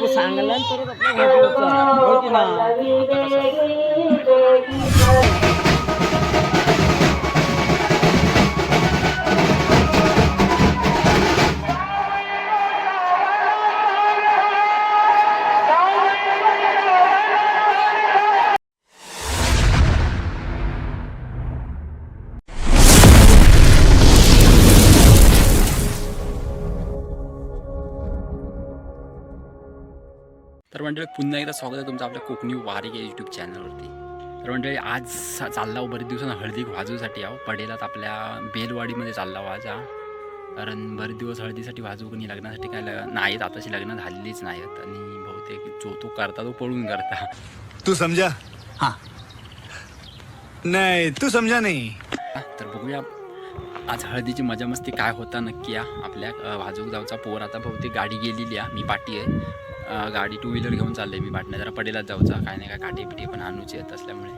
सांगला तर मंडळी पुन्हा एकदा स्वागत आहे तुमचं आपल्या कोकणी वारी या यूट्यूब चॅनलवरती. तर मंडळी आज चालला बरेच दिवसांना हळदी वाजवूसाठी आहो पडेलात आपल्या बेलवाडीमध्ये चालला वाजा. कारण बरेच दिवस हळदीसाठी वाजवू कोणी लग्नासाठी काय नाहीत, आताची लग्न झालेलीच नाहीत आणि बहुतेक जो तो करता तो पळून करता. तू समजा? हां नाही तू समजा नाही. तर बघूया आज हळदीची मजा मस्ती काय होता नक्की. आपल्या वाजूक जाऊचा पोर आता बहुतेक गाडी गेलेली आहे, मी पाठी आहे. गाडी टू व्हीलर घेऊन चालले मी पाटणा, जरा पडेलाच जाऊचा काय नाही काय काठी पिठी पण आणूची येत असल्यामुळे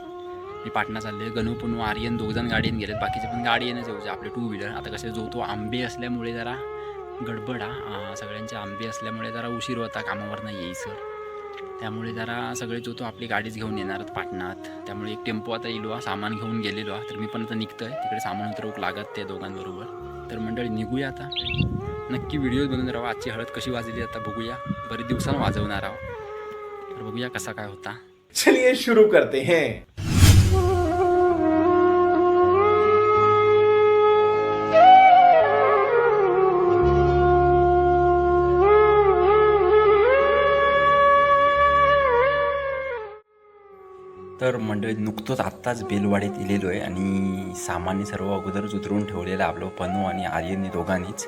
मी पाटणा चालले. गणू पुनू आर्यन दोघजण गाडीने गेलेत, बाकीचे पण गाडी येणं जाऊचे आपले टू व्हीलर. आता कसे जो तो आंबे असल्यामुळे जरा गडबड सगळ्यांचे आंबे असल्यामुळे जरा उशीर होता कामावरनं येईसर, त्यामुळे जरा सगळे जो तो आपली गाडीच घेऊन येणार पाटणात. त्यामुळे एक टेम्पो आता येलो सामान घेऊन गेलेलो तर मी पण आता निघतोय तिकडे सामान उतरवूक लागत ते दोघांबरोबर. तर मंडळी निघूया आता, नक्की व्हिडिओ बनवून राहा. आजची हळद कशी वाजली आता बघूया, बरेच दिवसांना वाजवणार आहोत तर बघूया कसा काय होता. चलिए शुरू करते हैं. तर मंडळी नुकतंच आत्ताच बेलवाडीत इलेलो आहे आणि सामान्य सर्व अगोदरच उतरवून ठेवलेलं आपलं पनू आणि आर्यननी दोघांनीच.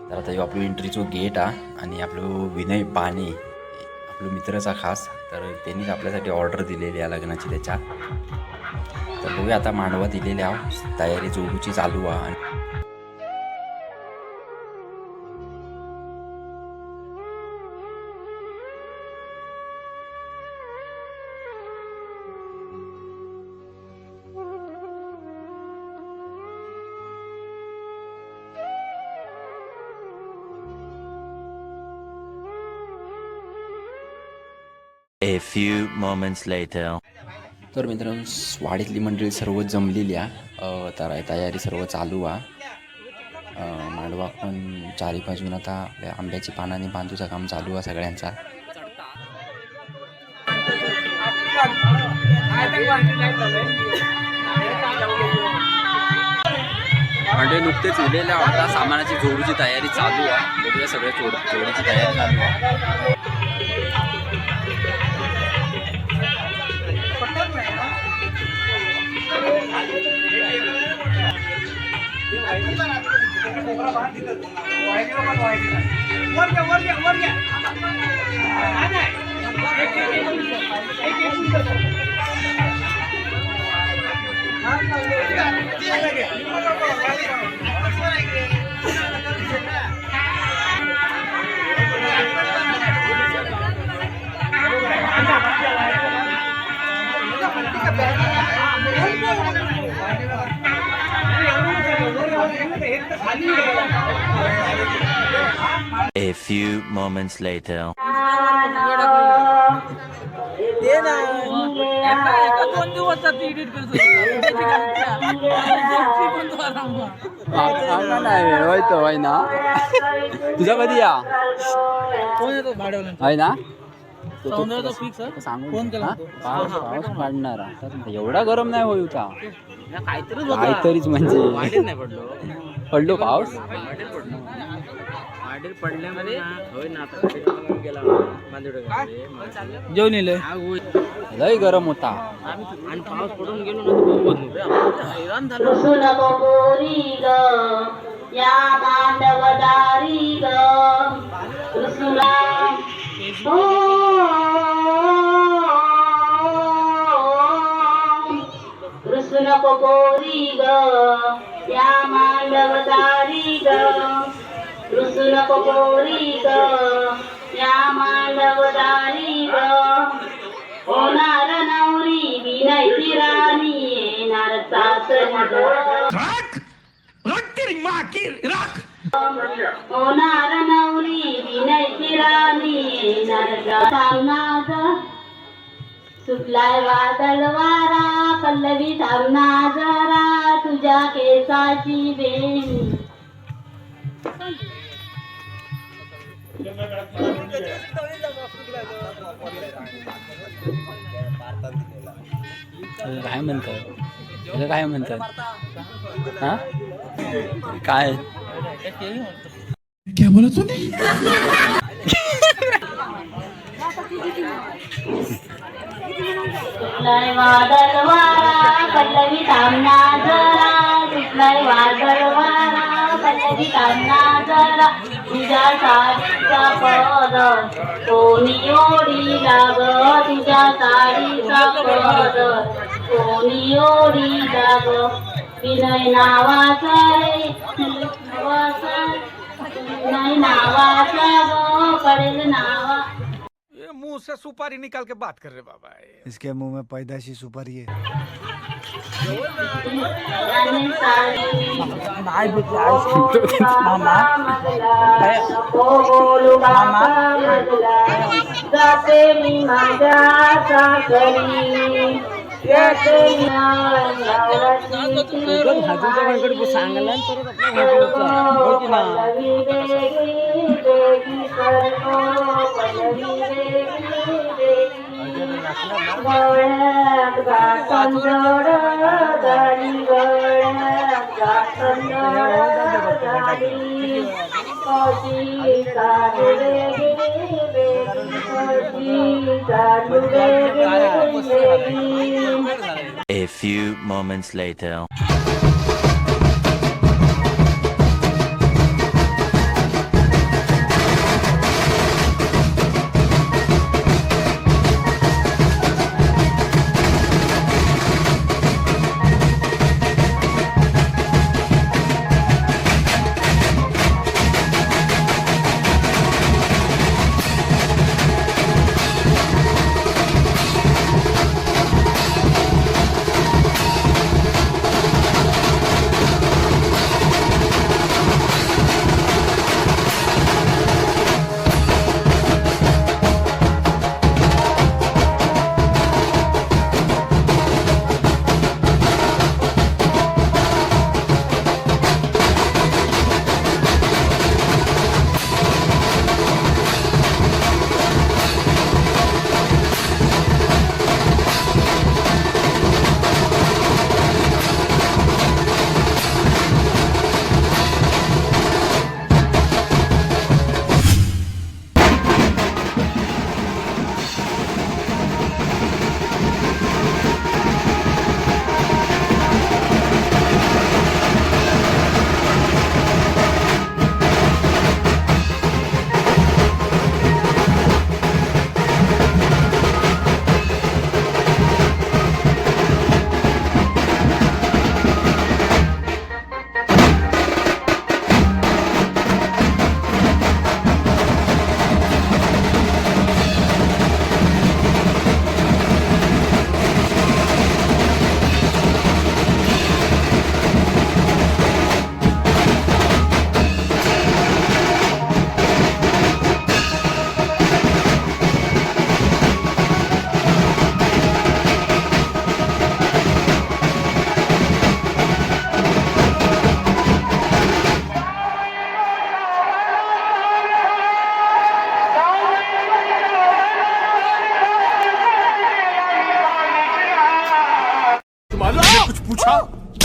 तर आता आपलं एंट्रीचं गेट आणि आपलं विनय बाणे आपलं मित्राचा खास, तर त्यांनीच आपल्यासाठी ऑर्डर दिलेली आहे लग्नाची त्याच्या. तर बघूया आता मांडवा दिलेल्या तयारी जोडूची चालू आहे. A few moments later. तर मित्रांनो वाडीतली मंडळी सर्व जमलेली आहे, तर तयारी सर्व चालू आहे. मांडवा पण चारी बाजून आता आंब्याची पानाने बांधूचं काम चालू आहे सगळ्यांचा. म्हणजे नुकतेच उरलेल्या आता सामानाची जोडूची तयारी चालू आहे. बघूया सगळ्या जोडीची तयारी चालू आहे. A few moments later. तुझा कधी या आहे ना पाऊस पाडणार एवढा गरम नाही होता काहीतरीच म्हणजे पडलो पाऊस पडल्यामध्ये जेवण लय गरम होता आणि पाऊस पडून गेलो ना या मांडवदारी ग ऋषुला ऋषुनको पोरी ग या मांडवदारी ग रुसू नको पोरी ग या मांडवदारी ग होणार नवरी विनयची राणी येणार सासरी ग होणार नवरी विनयची राणी येणार सामना सुटलाय वादळ वारा पल्लवी थांबना जरा तुझ्या केसाची वेणी काय म्हणतात त्याला काय म्हणतात हा काय सुटलाय वादळ वारा पल्लवी थांबना जरा सुटलाय वादळ वारा पल्लवी थांबना जरा तुझ्या साडीचा पदर कोणी ओढी लाग तुझ्या साडीचा पदर कोणी ओढी लाग विनय नावाचा रे विनय नावाचा गो पडेल नावा मुंह से सुपारी निकाल के बात कर रहे बाबा। इसके मुंह में पैदाशी सुपारी है। सांगायला A few moments later.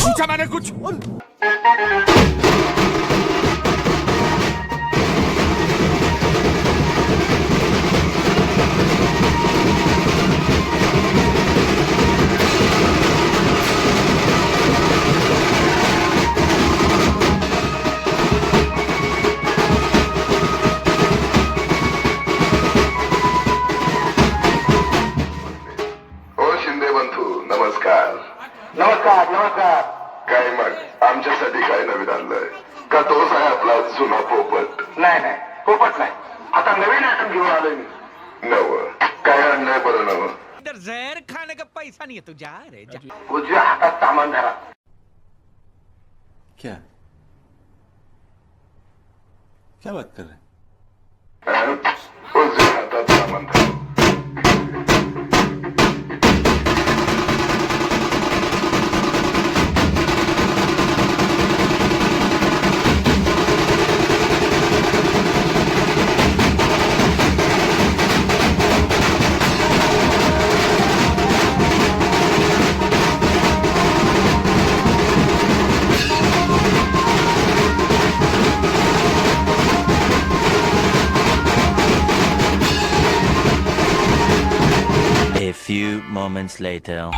पूछा मैंने कुछ। शिंदे बंधू नमस्कार. नमस्कार. काय मग आमच्या तुझ्यासाठी काय नवीन आणलंय का तोच आहे आपला जुना पोपट? नाही नाही पोपट नाही, आता नवीन आयटम घेऊन आलोय मी. नव काय आणलंय बरं नव? इधर जहर खाने का पैसा नहीं है तू जा रे जा. उजव्या हातात सामान धरा. क्या क्या बात कर रहे हैं? उजव्या हातात सामान धरा. A few moments later.